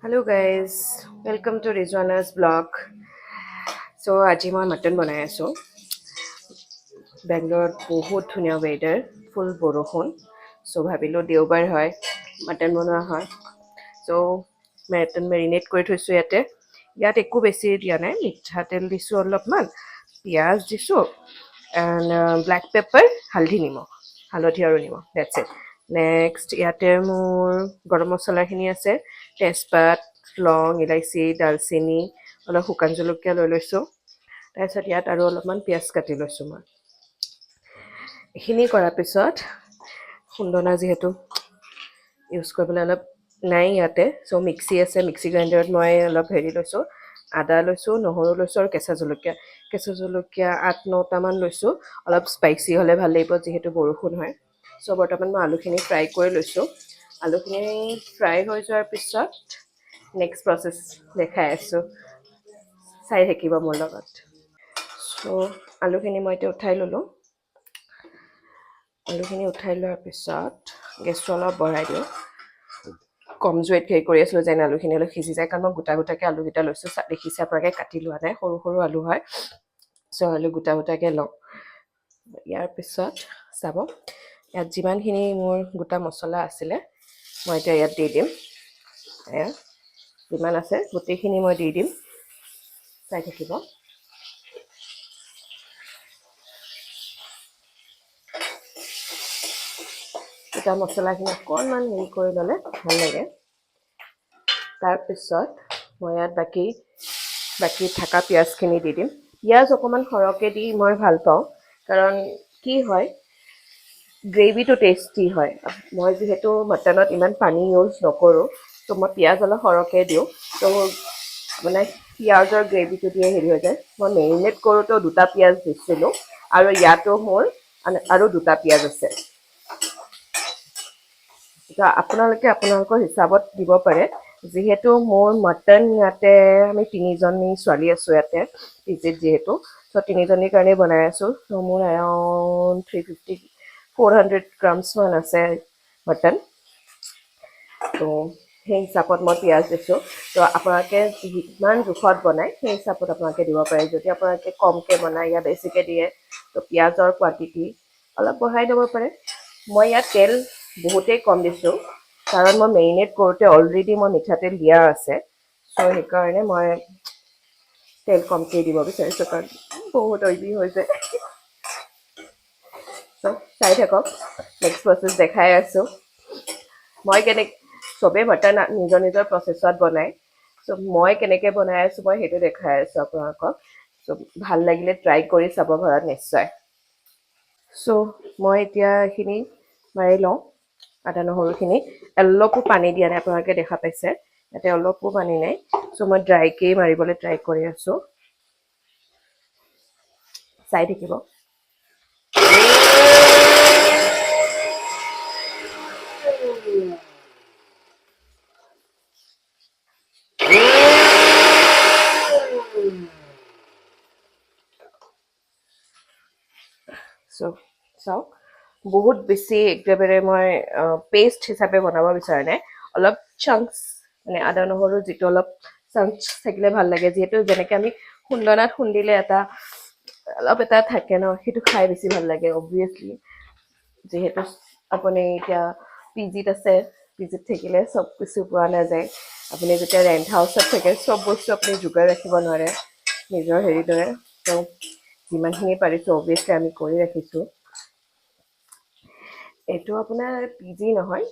Hello guys, welcome to Rizwana's blog. So আজি মই mutton বনাই আছো। বেংগলোৰত বহুত ধুনীয়া ৱেডাৰ, ফুল বৰষুণ। চ' ভাবিলোঁ দেওবাৰ হয়, মটন বনোৱা হয়। চ' মটন মেৰিনেট কৰি থৈছোঁ ইয়াতে। ইয়াত একো বেছি দিয়া নাই, মিঠাতেল দিছোঁ অলপমান, পিঁয়াজ দিছোঁ, এণ্ড ব্লেক পেপাৰ, হালধি আৰু নিমখ, ডেটছ ইট। নেক্সট ইয়াতে মোৰ গৰম মছলাখিনি আছে, তেজপাত, লং, ইলাইচি, দালচেনি, অলপ শুকান জলকীয়া লৈ লৈছোঁ। তাৰপিছত ইয়াত আৰু অলপমান পিঁয়াজ কাটি লৈছোঁ মই। এইখিনি কৰাৰ পিছত খুন্দনা যিহেতু ইউজ কৰিবলৈ অলপ নাই ইয়াতে, চ' মিক্সি আছে, মিক্সি গ্ৰাইণ্ডাৰত মই অলপ লৈছোঁ, আদা লৈছোঁ, নহৰু লৈছোঁ আৰু কেঁচা জলকীয়া 8-9টামান লৈছোঁ। অলপ স্পাইচি হ'লে ভাল লাগিব যিহেতু বৰষুণ হয়। চ' বৰ্তমান মই আলুখিনি ফ্ৰাই কৰি লৈছোঁ। আলুখিনি ফ্ৰাই হৈ যোৱাৰ পিছত নেক্সট প্ৰচেছ দেখাই আছোঁ, চাই থাকিব মোৰ লগত। চ' আলুখিনি মই এতিয়া উঠাই ল'লোঁ। আলুখিনি উঠাই লোৱাৰ পিছত গেছটো অলপ বঢ়াই দিওঁ। কম জুইত কৰি আছিলোঁ যেন আলুখিনি অলপ সিজি যায়, কাৰণ মই গোটাকৈ আলুকেইটা লৈছোঁ। দেখিছে আপোনালোকে, কাটি লোৱা নাই, সৰু সৰু আলু হয়। চ' আলু গোটাকৈ লওঁ। ইয়াৰ পিছত চাব, ইয়াত যিমানখিনি মোৰ গোটা মছলা আছিলে মই এতিয়া ইয়াত দি দিম। এয়া যিমান আছে গোটেইখিনি মই দি দিম, চাই থাকিব। গোটা মছলাখিনি অকণমান কৰি ল'লে ভাল লাগে। তাৰপিছত মই ইয়াত বাকী থকা পিঁয়াজখিনি দি দিম। পিঁয়াজ অকণমান সৰহকৈ দি মই ভাল পাওঁ, কাৰণ কি হয়, গ্ৰেভিটো টেষ্টি হয়। মই যিহেতু মটনত ইমান পানী ইউজ নকৰোঁ, ত' মই পিঁয়াজ অলপ সৰহকৈ দিওঁ, ত' মানে পিঁয়াজৰ গ্ৰেভিটো দিয়ে হৈ যায়। মই মেৰিনেট কৰোঁতেও 2টা পিঁয়াজ দিছিলোঁ, আৰু ইয়াতো মোৰ আৰু 2টা পিঁয়াজ আছে। আপোনালোকে আপোনালোকৰ হিচাপত দিব পাৰে। যিহেতু মোৰ মটন ইয়াতে আমি 3জনী ছোৱালী আছোঁ ইয়াতে পিজিত, যিহেতু চ' 3জনীৰ কাৰণে বনাই আছোঁ। চ' মোৰ এৰাউণ্ড 400 গ্ৰামছমান আছে মটন। ত' সেই হিচাপত মই পিঁয়াজ দিছোঁ। ত' আপোনালোকে যিমান জোখত বনায় সেই হিচাপত আপোনালোকে দিব পাৰে। যদি আপোনালোকে কমকৈ বনায় یا বেছিকৈ দিয়ে, ত' পিঁয়াজৰ কোৱাণ্টিটি অলপ বঢ়াই দিব পাৰে। মই ইয়াত তেল বহুতেই কম দিছোঁ, কাৰণ মই মেৰিনেট কৰোঁতে অলৰেডি মই মিঠাতেল দিয়া আছে। চ' সেইকাৰণে মই তেল কমকৈ দিব বিচাৰিছোঁ, কাৰণ বহুত অইলি হৈ যায়। চ' চাই থাকক, নেক্সট প্ৰচেছ দেখাই আছোঁ। মই চবেই মটন নিজৰ নিজৰ প্ৰচেছত বনায়। চ' মই কেনেকৈ বনাই আছোঁ মই সেইটো দেখাই আছোঁ আপোনালোকক। চ' ভাল লাগিলে ট্ৰাই কৰি চাব ঘৰত নিশ্চয়। চ' মই এতিয়া এইখিনি মাৰি লওঁ, আদা নহৰুখিনি। অলপো পানী দিয়া নাই, আপোনালোকে দেখা পাইছে ইয়াতে অলপো পানী নাই। চ' মই ড্ৰাইকেই মাৰিবলৈ ট্ৰাই কৰি আছোঁ, চাই থাকিব। চ' চাওক, বহুত বেছি একেবাৰে মই পেষ্ট হিচাপে বনাব বিচৰা নাই। অলপ চাংকছ, মানে আদা নহৰু যিটো অলপ চাংকছ থাকিলে ভাল লাগে। যিহেতু যেনেকৈ আমি খুন্দনাত খুন্দিলে অলপ এটা থাকে ন, সেইটো খাই বেছি ভাল লাগে। অবভিয়াছলি যিহেতু আপুনি এতিয়া পিজিত আছে, পিজিত থাকিলে চব কিছু পোৱা নাযায়। আপুনি যেতিয়া ৰেণ্ট হাউচত থাকে, চব বস্তু আপুনি যোগাৰ ৰাখিব নোৱাৰে নিজৰ দৰে। ত' যিমানখিনি পাৰিছোঁ অবভিয়াছলি আমি কৰি ৰাখিছোঁ। এইটো আপোনাৰ পিজি নহয়,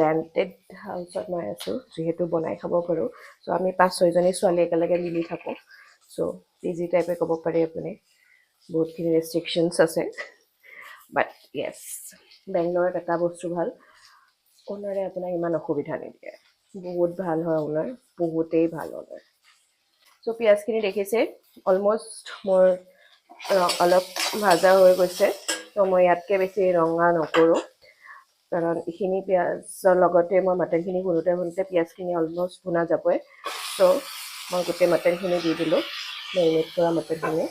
ৰেণ্টেড হাউচত মই আছোঁ, যিহেতু বনাই খাব পাৰোঁ। চ' আমি 5-6জনী ছোৱালী একেলগে মিলি থাকোঁ। চ' পিজি টাইপে ক'ব পাৰি আপুনি। বহুতখিনি ৰেষ্ট্ৰিকশ্যনছ আছে, বাট য়েছ, বেংগলোৰত এটা বস্তু ভাল, অ'নাৰে আপোনাক ইমান অসুবিধা নিদিয়ে। বহুত ভাল হয় অ'নাৰ, বহুতেই ভাল অ'নাৰ। চ' পিঁয়াজখিনি দেখিছে অলমষ্ট মোৰ অলপ ভাজা হৈ গৈছে। ত' মই ইয়াতকৈ বেছি ৰঙা নকৰোঁ, কাৰণ এইখিনি পিঁয়াজৰ লগতে মই মটনখিনি ভুনোতে পিঁয়াজখিনি অলমষ্ট ভুনা যাবই। চ' মই গোটেই মটনখিনি দি দিলোঁ, মেৰিনেট কৰা মটনখিনি।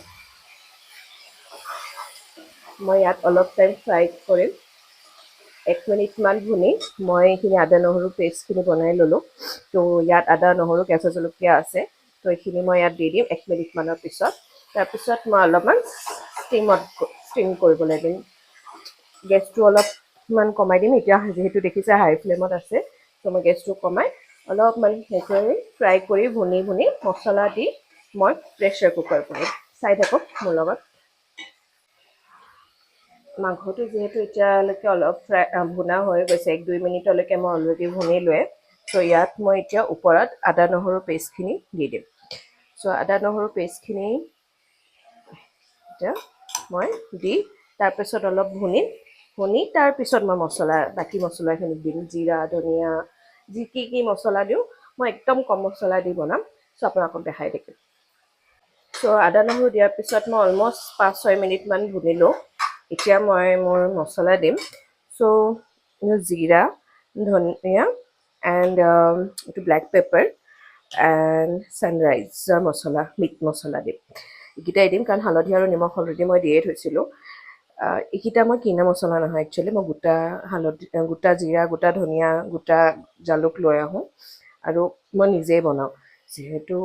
মই ইয়াত অলপ টাইম ফ্ৰাই কৰিম, 1 মিনিটমান ভুনি মই এইখিনি আদা নহৰু পেষ্টখিনি বনাই ল'লোঁ। তো ইয়াত আদা নহৰু কেঁচা জলকীয়া আছে, তো এইখিনি মই ইয়াত দি দিম 1 মিনিটমানৰ পিছত। তাৰপিছত মই অলপমান ষ্টিম কৰিবলৈ দিম। গেছটো অলপমান কমাই দিম। এতিয়া যিহেতু দেখিছে হাই ফ্লেমত আছে, তো মই গেছটো কমাই অলপমান হেৰি ফ্ৰাই কৰি ভুনি মছলা দি মই প্ৰেছাৰ কুকাৰ কৰিম। চাই থাকক মোৰ লগত। মাংসটো যিহেতু এতিয়ালৈকে অলপ ভুনা হৈ গৈছে, 1-2 মিনিটলৈকে মই অলৰেডি ভুনিলোৱে। তো ইয়াত মই এতিয়া ওপৰত আদা নহৰু পেষ্টখিনি দি দিম। চ' আদা নহৰু পেষ্টখিনি এতিয়া মই দি তাৰপিছত অলপ ভুনি তাৰপিছত মই বাকী মছলাখিনি দিম। জিৰা, ধনিয়া, কি মছলা দিওঁ, মই একদম কম মছলা দি বনাম। চ' আপোনালোকক দেখাই থাকিম। চ' আদা নহৰু দিয়াৰ পিছত মই অলমষ্ট 5-6 মিনিটমান ভুনিলোঁ। এতিয়া মই মোৰ মছলা দিম। চ' জিৰা, ধনিয়া এণ্ড এইটো ব্লেক পেপাৰ এণ্ড ছানৰাইজৰ মছলা, মিট মছলা দিম। এইকেইটাই দিম, কাৰণ হালধি আৰু নিমখ অলৰেডি মই দিয়ে থৈছিলোঁ। এইকেইটা মই কিনা মছলা নহয়, একচুৱেলি মই গোটা জিৰা, গোটা ধনিয়া, গোটা জালুক লৈ আহোঁ আৰু মই নিজেই বনাওঁ। যিহেতু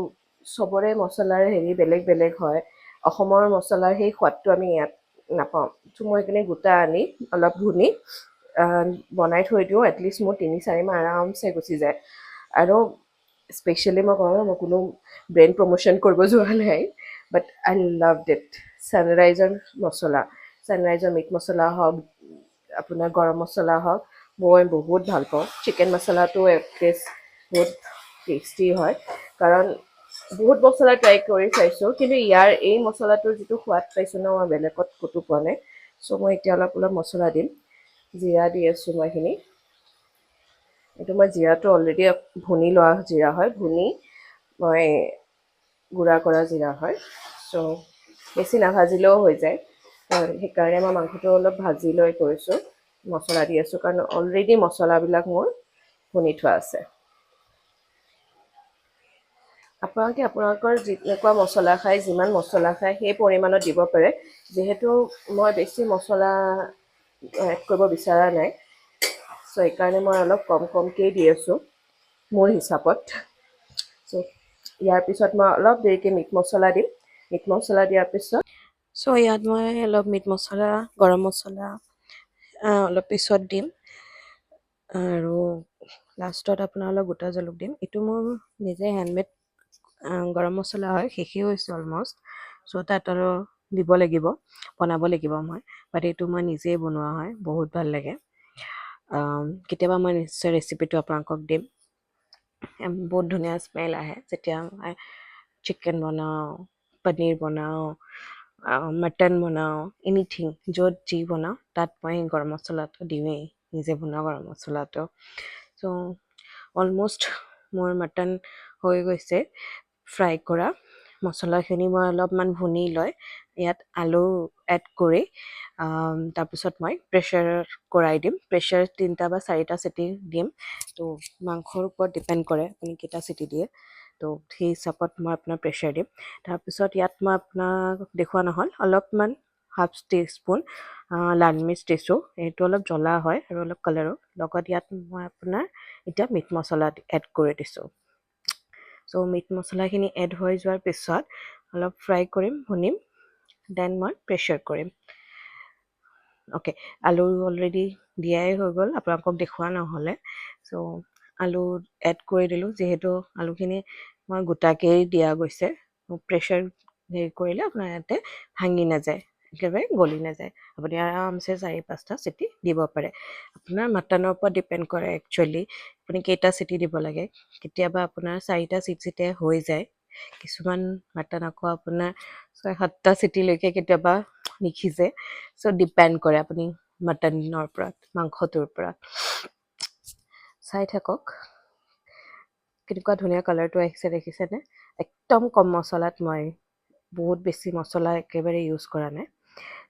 চবৰে মছলাৰ বেলেগ বেলেগ হয়, অসমৰ মছলাৰ সেই সোৱাদটো আমি ইয়াত নাপাওঁ। ত' মই সেইখিনি গোটা আনি অলপ ভুনি বনাই থৈ দিওঁ। এটলিষ্ট মোৰ 3-4 মাহ আৰামছে গুচি যায়। আৰু স্পেচিয়েলি মই কওঁ, মই কোনো ব্ৰেণ্ড প্ৰমোশ্যন কৰিব যোৱা নাই, বাট আই লাভড ইট। ছানৰাইজৰ মিট মছলা হওক, আপোনাৰ গৰম মছলা হওক, মই বহুত ভাল পাওঁ। চিকেন মছলাটো এটলিষ্ট বহুত টেষ্টি হয়, কাৰণ বহুত মছলা ট্ৰাই কৰি চাইছোঁ, কিন্তু ইয়াৰ এই মছলাটোৰ যিটো সোৱাদ পাইছোঁ ন, মই বেলেগত ক'তো পোৱা নাই। চ' মই এতিয়া অলপ মছলা দিম। জিৰা দি আছোঁ মই এইখিনি। এইটো মই জিৰাটো অলৰেডি ভুনি লোৱা জিৰা হয়, ভুনি মই গুড়া কৰা জিৰা হয়। চ' বেছি নাভাজিলেও হৈ যায়। সেইকাৰণে মই মাংসটো অলপ ভাজি লৈ কৰিছোঁ, মছলা দি আছোঁ, কাৰণ অলৰেডি মছলাবিলাক মোৰ ভুনি থোৱা আছে। আপোনালোকে আপোনালোকৰ যেনেকুৱা মছলা খায়, যিমান মছলা খায় সেই পৰিমাণত দিব পাৰে। যিহেতু মই বেছি মছলা এড কৰিব বিচৰা নাই, চ' সেইকাৰণে মই অলপ কমকৈ দি আছোঁ মোৰ হিচাপত। চ' ইয়াৰ পিছত মই অলপ দেৰিকৈ মিট মছলা দিম। মিট মছলা দিয়াৰ পিছত ইয়াত মই অলপ মিট মছলা, গৰম মছলা অলপ পিছত দিম, আৰু লাষ্টত আপোনাৰ অলপ গোটা জালুক দিম। এইটো মোৰ নিজে হেণ্ডমেড গৰম মছলা হয়, শেষেই হৈছে অলমষ্ট। চ' তাত আৰু বনাব লাগিব মই, বাট এইটো মই নিজেই বনোৱা হয়, বহুত ভাল লাগে। কেতিয়াবা মই নিশ্চয় ৰেচিপিটো আপোনালোকক দিম। বহুত ধুনীয়া স্মেল আহে যেতিয়া মই চিকেন বনাওঁ, পনীৰ বনাওঁ, মটন বনাওঁ, এনিথিং, য'ত যি বনাওঁ তাত মই গৰম মছলাটো দিওঁৱেই, নিজে বনোৱা গৰম মছলাটো। চ' অলমষ্ট মোৰ মটন হৈ গৈছে ফ্ৰাই কৰা। মছলাখিনি মই অলপমান ভুনি লৈ ইয়াত আলু এড কৰি তাৰপিছত মই প্ৰেছাৰ কৰাই দিম। প্ৰেছাৰ 3টা বা 4টা চিটি দিম। তো মাংসৰ ওপৰত ডিপেণ্ড কৰে আপুনি কেইটা চিটি দিয়ে, তো সেই হিচাপত মই আপোনাৰ প্ৰেছাৰ দিম। তাৰপিছত ইয়াত মই আপোনাক দেখুওৱা নহ'ল, অলপমান হাফ টিস্পুন লাল মিৰ্চ দিছোঁ। এইটো অলপ জ্বলা হয় আৰু অলপ কালাৰো। লগত ইয়াত মই আপোনাৰ এতিয়া মিট মছলা এড কৰি দিছোঁ। চ' মিট মছলাখিনি এড হৈ যোৱাৰ পিছত অলপ ফ্ৰাই কৰিম, ভুনিম, দেন মই প্ৰেছাৰ কৰিম। অ'কে, আলু অলৰেডি দিয়াই হৈ গ'ল, আপোনালোকক দেখুওৱা নহ'লে। চ' আলু এড কৰি দিলোঁ। যিহেতু আলুখিনি মই গোটাকেই দিয়া গৈছে, প্ৰেছাৰ কৰিলে আপোনাৰ ইয়াতে ভাঙি নাযায়, একেবাৰে গলি নাযায়। আপুনি আৰামছে 4-5টা চিটি দিব পাৰে। আপোনাৰ মাটনৰ ওপৰত ডিপেণ্ড কৰে একচুৱেলি আপুনি কেইটা চিটি দিব লাগে। কেতিয়াবা আপোনাৰ 4টা চিটিতে হৈ যায়, কিছুমান মাটন আকৌ আপোনাৰ 6-7টা চিটিলৈকে কেতিয়াবা নিসিজে। চ' ডিপেণ্ড কৰে আপুনি মাটনৰ ওপৰত, মাংসটোৰ ওপৰত। চাই থাকক কেনেকুৱা ধুনীয়া কালাৰটো আহিছে, দেখিছেনে? একদম কম মছলাত মই বহুত বেছি মছলা একেবাৰে ইউজ কৰা নাই।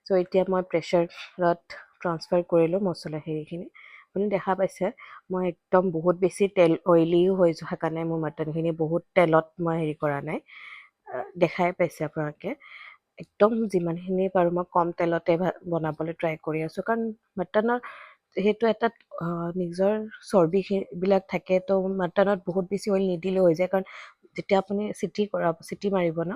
চ' এতিয়া মই প্ৰেছাৰত ট্ৰান্সফাৰ কৰিলোঁ মছলাখিনি। আপুনি দেখা পাইছে মই একদম বহুত বেছি অইলিও হৈ থকা কাৰণে মোৰ মাটনখিনি বহুত তেলত মই কৰা নাই। দেখাই পাইছে আপোনালোকে, একদম যিমানখিনি পাৰোঁ মই কম তেলতে বনাবলৈ ট্ৰাই কৰি আছোঁ, কাৰণ মাটনৰ সেইটো এটা নিজৰ চৰ্বিবিলাক থাকে তো মাটনত বহুত বেছি অইল নিদিলেও হৈ যায় কাৰণ যেতিয়া আপুনি চিটি মাৰিব ন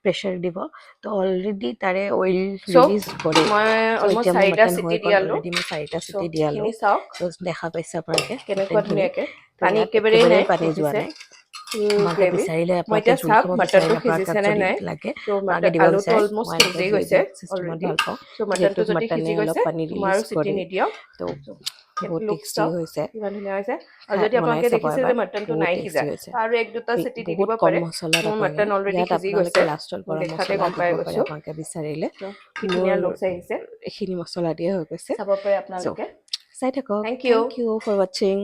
প্ৰেছাৰ দিব তো অলৰেডি তাৰে অইল So, ৰিলিজ কৰে মই চ' অলমষ্ট এতিয়া মোৰ 4টা মাটন চিটি হৈ গ'ল দিয়ালো অলৰেডি মই 4টা চ' চিটি দিয়ালো খিনি চাওক চ' দেখা পাইছে আপোনালোকে কেনেকুৱা মাটনখিনি ধুনীয়াকে তো পানী ইয়াত একেবাৰেই একেবাৰেই নাই পানী যোৱা দেখিছে নাই আপোনালোকে গ্ৰেভি বিচাৰিলে মই আপোনালোকে এতিয়া জোল চাওক খাব মাটনটো বিচাৰিলে আপোনাৰ তাত সিজিছে নে যদি নাই লাগে চ' আপোনালোকে দিব আলুটো বিচাৰে অলমষ্ট মই এনেকৈ সিজি গ্ৰেভি গৈছে চিষ্টেমত অলৰেডি ভাল পাওঁ চ' যিহেতু মাটনটো যদি মাটনে সিজি অলপ গৈছে পানী মই আৰু ৰিলিজ চিটি কৰে নিদিয়ক তো বহুত লুক টেষ্টি চাওক হৈছে কিমান ধুনীয়া হৈছে আৰু যদি বনাই আপোনালোকে চাব দেখিছে যে এবাৰ মাটনটো বহুত নাই সিজা টেষ্টি হৈছে তো আৰু 1-2টা চিটি দি বহুত দিব কম পাৰে মছলাত মোৰ আপোনালোকে মাটন অলৰেডি ইয়াত সিজি আপোনালোকে গৈছে লাষ্টত মোৰ গৰম দেখাতে মছলা গম দিব পাই পাৰে গৈছো আপোনালোকে বিচাৰিলে চ' কি মোৰ ধুনীয়া লুকচ আহিছে এইখিনি মছলা দিয়ে হৈ গৈছে চাব পাৰে চ' আপোনালোকে চাই থাকক thank you thank you for ৱাচিং